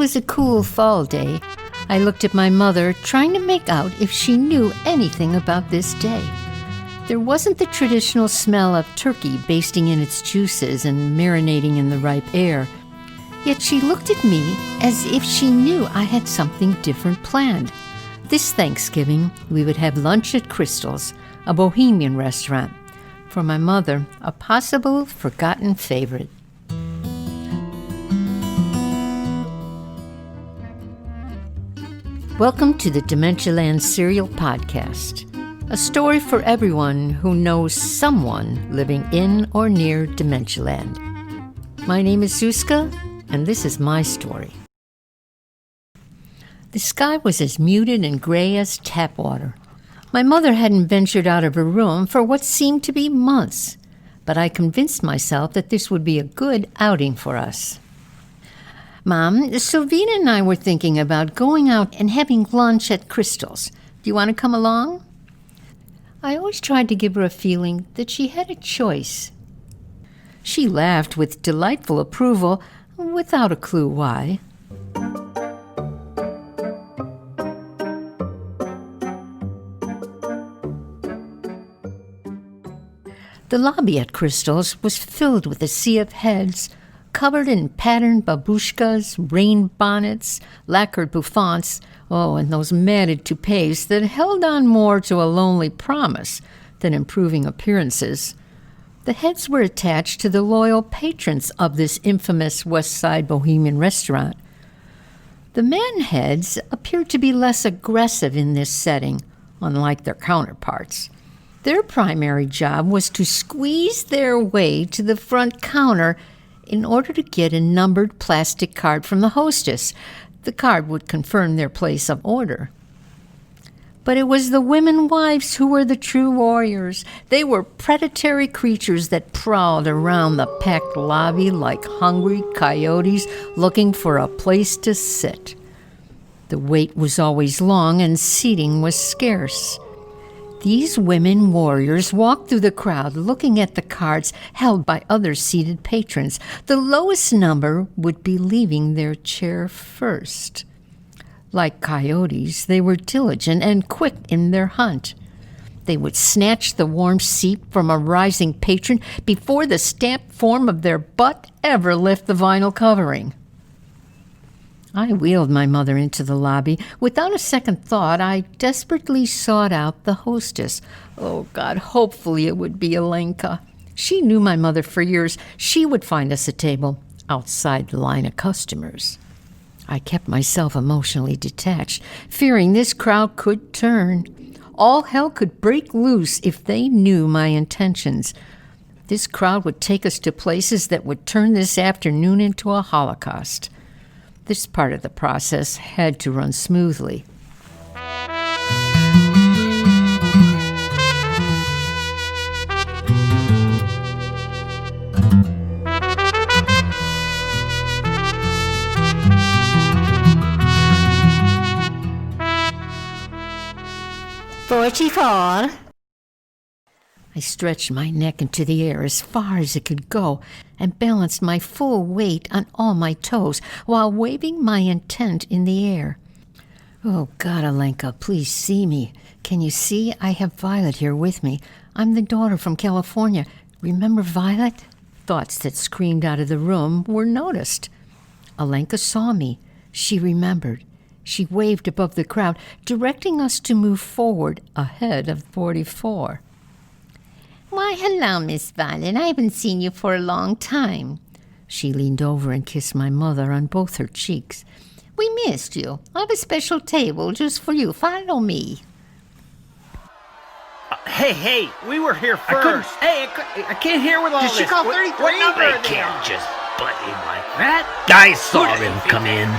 was a cool fall day. I looked at my mother, trying to make out if she knew anything about this day. There wasn't the traditional smell of turkey basting in its juices and marinating in the ripe air. Yet she looked at me as if she knew I had something different planned. This Thanksgiving, we would have lunch at Crystal's, a bohemian restaurant. For my mother, a possible forgotten favorite. Welcome to the Dementialand Serial Podcast, a story for everyone who knows someone living in or near Dementialand. My name is Zuzka, and this is my story. The sky was as muted and gray as tap water. My mother hadn't ventured out of her room for what seemed to be months, but I convinced myself that this would be a good outing for us. Mom, Sylvina and I were thinking about going out and having lunch at Crystal's. Do you want to come along? I always tried to give her a feeling that she had a choice. She laughed with delightful approval, without a clue why. The lobby at Crystal's was filled with a sea of heads, covered in patterned babushkas, rain bonnets, lacquered bouffants, and those matted toupees that held on more to a lonely promise than improving appearances. The heads were attached to the loyal patrons of this infamous West Side bohemian restaurant. The men heads appeared to be less aggressive in this setting, unlike their counterparts. Their primary job was to squeeze their way to the front counter in order to get a numbered plastic card from the hostess. The card would confirm their place of order. But it was the women wives who were the true warriors. They were predatory creatures that prowled around the packed lobby like hungry coyotes looking for a place to sit. The wait was always long and seating was scarce. These women warriors walked through the crowd looking at the cards held by other seated patrons. The lowest number would be leaving their chair first. Like coyotes, they were diligent and quick in their hunt. They would snatch the warm seat from a rising patron before the stamped form of their butt ever left the vinyl covering. I wheeled my mother into the lobby. Without a second thought, I desperately sought out the hostess. Oh, God, hopefully it would be Alenka. She knew my mother for years. She would find us a table outside the line of customers. I kept myself emotionally detached, fearing this crowd could turn. All hell could break loose if they knew my intentions. This crowd would take us to places that would turn this afternoon into a Holocaust. This part of the process had to run smoothly. "44. I stretched my neck into the air as far as it could go and balanced my full weight on all my toes while waving my intent in the air. Oh, God, Alenka, please see me. Can you see? I have Violet here with me. I'm the daughter from California. Remember Violet? Thoughts that screamed out of the room were noticed. Alenka saw me. She remembered. She waved above the crowd, directing us to move forward ahead of 44. Why, hello, Miss Violet. I haven't seen you for a long time. She leaned over and kissed my mother on both her cheeks. We missed you. I have a special table just for you. Follow me. Hey, we were here first. I can't hear with all this. Did she call 33? What number? They can't just butt in like that. I saw them come in.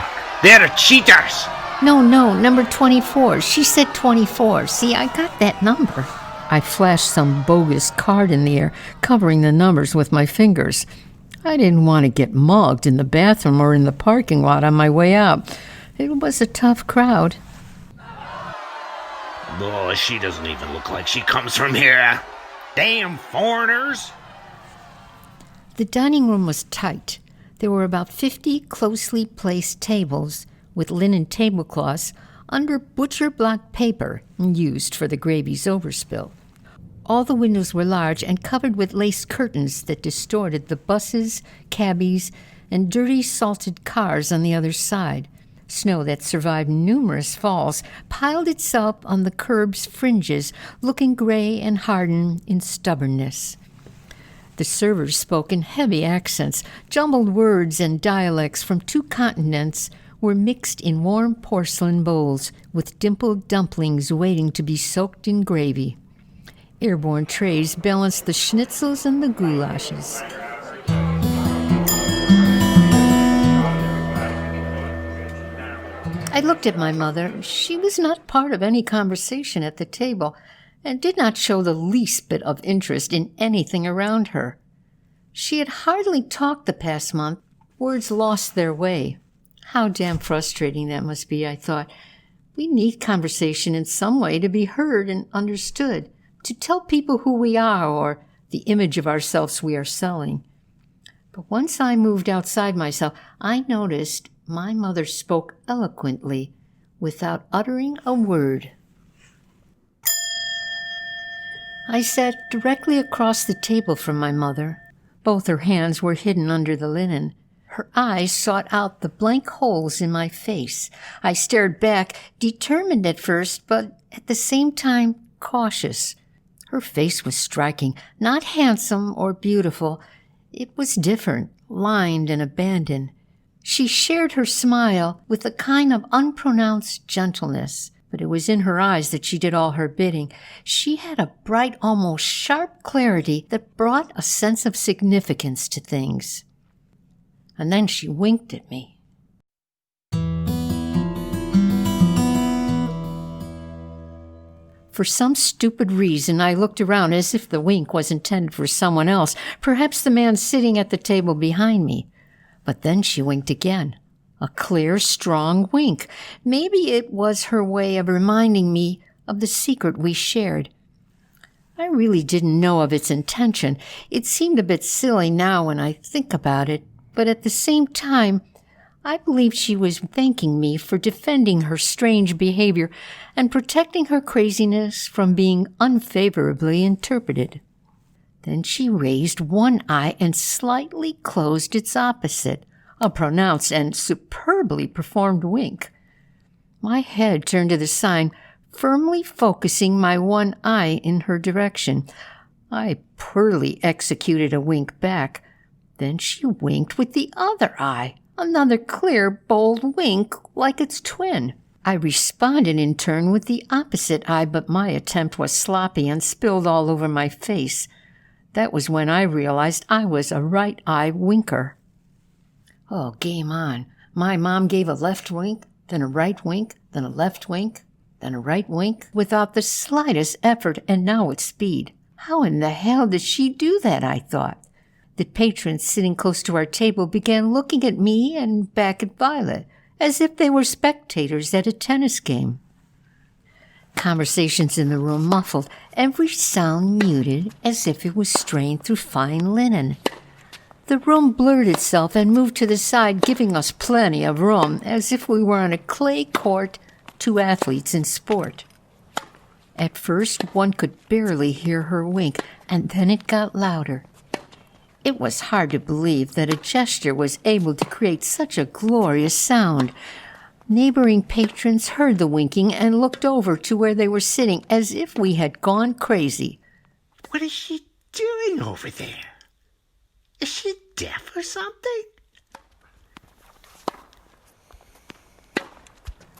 They're cheaters. No, number 24. She said 24. See, I got that number. I flashed some bogus card in the air, covering the numbers with my fingers. I didn't want to get mugged in the bathroom or in the parking lot on my way out. It was a tough crowd. Oh, she doesn't even look like she comes from here. Damn foreigners. The dining room was tight. There were about 50 closely placed tables with linen tablecloths under butcher block paper used for the gravy's overspill. All the windows were large and covered with lace curtains that distorted the buses, cabbies, and dirty salted cars on the other side. Snow that survived numerous falls piled itself on the curb's fringes, looking gray and hardened in stubbornness. The servers spoke in heavy accents. Jumbled words and dialects from 2 continents were mixed in warm porcelain bowls, with dimpled dumplings waiting to be soaked in gravy. Airborne trays balanced the schnitzels and the goulashes. I looked at my mother. She was not part of any conversation at the table, and did not show the least bit of interest in anything around her. She had hardly talked the past month. Words lost their way. How damn frustrating that must be, I thought. We need conversation in some way to be heard and understood, to tell people who we are or the image of ourselves we are selling. But once I moved outside myself, I noticed my mother spoke eloquently without uttering a word. I sat directly across the table from my mother. Both her hands were hidden under the linen. Her eyes sought out the blank holes in my face. I stared back, determined at first, but at the same time cautious. Her face was striking, not handsome or beautiful. It was different, lined and abandoned. She shared her smile with a kind of unpronounced gentleness, but it was in her eyes that she did all her bidding. She had a bright, almost sharp clarity that brought a sense of significance to things. And then she winked at me. For some stupid reason, I looked around as if the wink was intended for someone else, perhaps the man sitting at the table behind me. But then she winked again. A clear, strong wink. Maybe it was her way of reminding me of the secret we shared. I really didn't know of its intention. It seemed a bit silly now when I think about it, but at the same time, I believe she was thanking me for defending her strange behavior and protecting her craziness from being unfavorably interpreted. Then she raised one eye and slightly closed its opposite, a pronounced and superbly performed wink. My head turned to the sign, firmly focusing my one eye in her direction. I poorly executed a wink back. Then she winked with the other eye, another clear, bold wink like its twin. I responded in turn with the opposite eye, but my attempt was sloppy and spilled all over my face. That was when I realized I was a right-eye winker. Oh, game on. My mom gave a left wink, then a right wink, then a left wink, then a right wink, without the slightest effort, and now with speed. How in the hell did she do that, I thought. The patrons sitting close to our table began looking at me and back at Violet, as if they were spectators at a tennis game. Conversations in the room muffled, every sound muted as if it was strained through fine linen. The room blurred itself and moved to the side, giving us plenty of room, as if we were on a clay court, 2 athletes in sport. At first, one could barely hear her wink, and then it got louder. It was hard to believe that a gesture was able to create such a glorious sound. Neighboring patrons heard the winking and looked over to where they were sitting as if we had gone crazy. What is she doing over there? Is she deaf or something?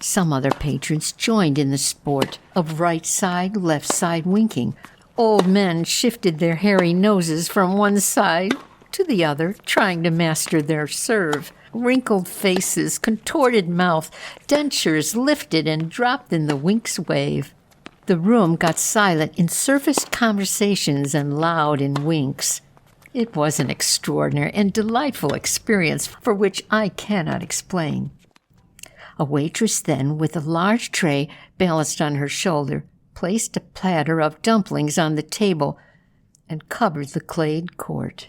Some other patrons joined in the sport of right side, left side winking. Old men shifted their hairy noses from one side to the other, trying to master their serve. Wrinkled faces, contorted mouth, dentures lifted and dropped in the wink's wave. The room got silent in surface conversations and loud in winks. It was an extraordinary and delightful experience for which I cannot explain. A waitress then, with a large tray balanced on her shoulder, placed a platter of dumplings on the table and covered the clayed court.